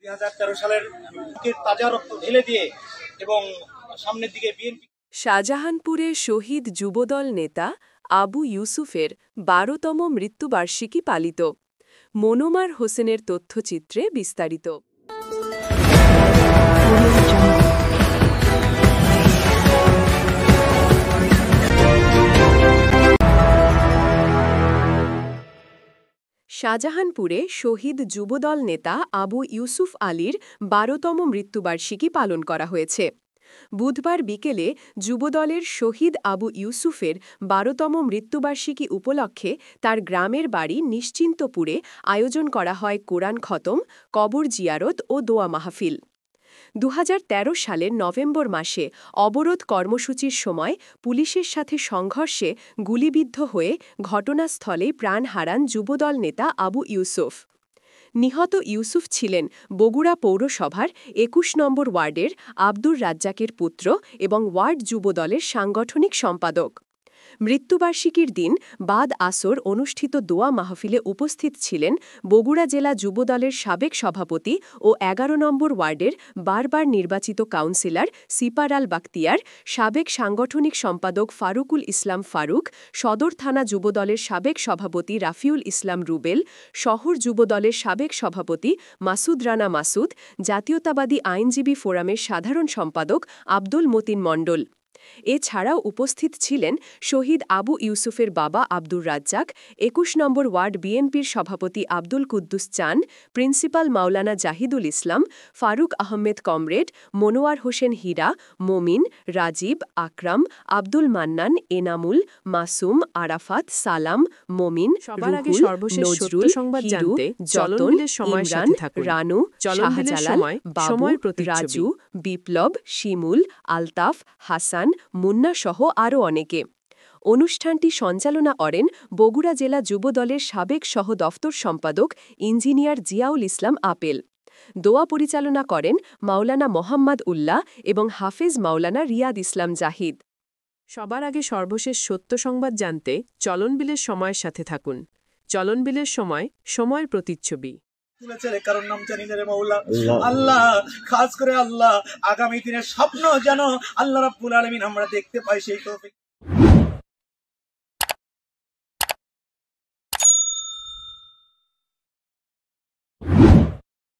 2013 সালের তাজা রক্ত ঢেলে দিয়ে এবং সামনের দিকে বিএনপি। শাহজাহানপুরে শহীদ যুবদল নেতা আবু ইউসুফের 12তম মৃত্যুবার্ষিকী পালিত। মনোমার হোসেনের তথ্যচিত্রে বিস্তারিত। শাহজাহানপুরে শহীদ যুবদল নেতা আবু ইউসুফ আলীর 12তম মৃত্যুবার্ষিকী পালন করা হয়েছে। বুধবার বিকেলে যুবদলের শহীদ আবু ইউসুফের 12তম মৃত্যুবার্ষিকী উপলক্ষে তার গ্রামের বাড়ি নিশ্চিন্তপুরে আয়োজন করা হয় কোরআন খতম, কবর জিয়ারত ও দোয়া মাহফিল। 2013 সালের নভেম্বর মাসে অবরোধ কর্মসূচির সময় পুলিশের সাথে সংঘর্ষে গুলিবিদ্ধ হয়ে ঘটনাস্থলেই প্রাণ হারান যুবদল নেতা আবু ইউসুফ। নিহত ইউসুফ ছিলেন বগুড়া পৌরসভার 21 নম্বর ওয়ার্ডের আব্দুর রাজ্জাকের পুত্র এবং ওয়ার্ড যুবদলের সাংগঠনিক সম্পাদক। মৃত্যুবার্ষিকীর দিন বাদ আসর অনুষ্ঠিত দোয়া মাহফিলে উপস্থিত ছিলেন বগুড়া জেলা যুবদলের সাবেক সভাপতি ও 11 নম্বর ওয়ার্ডের বারবার নির্বাচিত কাউন্সিলর সিপার আল বাখতিয়ার, সাবেক সাংগঠনিক সম্পাদক ফারুকুল ইসলাম ফারুক, সদর থানা যুবদলের সাবেক সভাপতি রাফিউল ইসলাম রুবেল, শহর যুবদলের সাবেক সভাপতি মাসুদ রানা মাসুদ, জাতীয়তাবাদী আইনজীবী ফোরামের সাধারণ সম্পাদক আব্দুল মতিন মণ্ডল। এছাড়াও উপস্থিত ছিলেন শহীদ আবু ইউসুফের বাবা আব্দুর রাজ্জাক, 21 নম্বর ওয়ার্ড বিএনপির সভাপতি আব্দুল কুদ্দুস চান, প্রিন্সিপাল মাওলানা জাহিদুল ইসলাম, ফারুক আহমেদ কমরেড, মনোয়ার হোসেন হীরা, মমিন, রাজীব, আকরাম, আব্দুল মান্নান, এনামুল, মাসুম, আরাফাত, সালাম, মমিন, নজরুল, হিরু, যতন, ইমরান, রানু, শাহজালাল, বাবু, রাজু, বিপ্লব, শিমুল, আলতাফ, হাসান, মুন্না সহ আরও অনেকে। অনুষ্ঠানটি সঞ্চালনা করেন বগুড়া জেলা যুবদলের সাবেক সহ দফতর সম্পাদক ইঞ্জিনিয়ার জিয়াউল ইসলাম আপেল। দোয়া পরিচালনা করেন মাওলানা মোহাম্মদ উল্লাহ এবং হাফেজ মাওলানা রিয়াদ ইসলাম জাহিদ। সবার আগে সর্বশেষ সত্য সংবাদ জানতে চলনবিলের সময়ের সাথে থাকুন। চলনবিলের সময়, সময়ের প্রতিচ্ছবি। কারণ নাম জানি না রে মাওলা। আল্লাহ, খাস করে আল্লাহ আগামী দিনের স্বপ্ন যেন আল্লাহ রাব্বুল আলামিন আমরা দেখতে পাই, সেই তৌফিক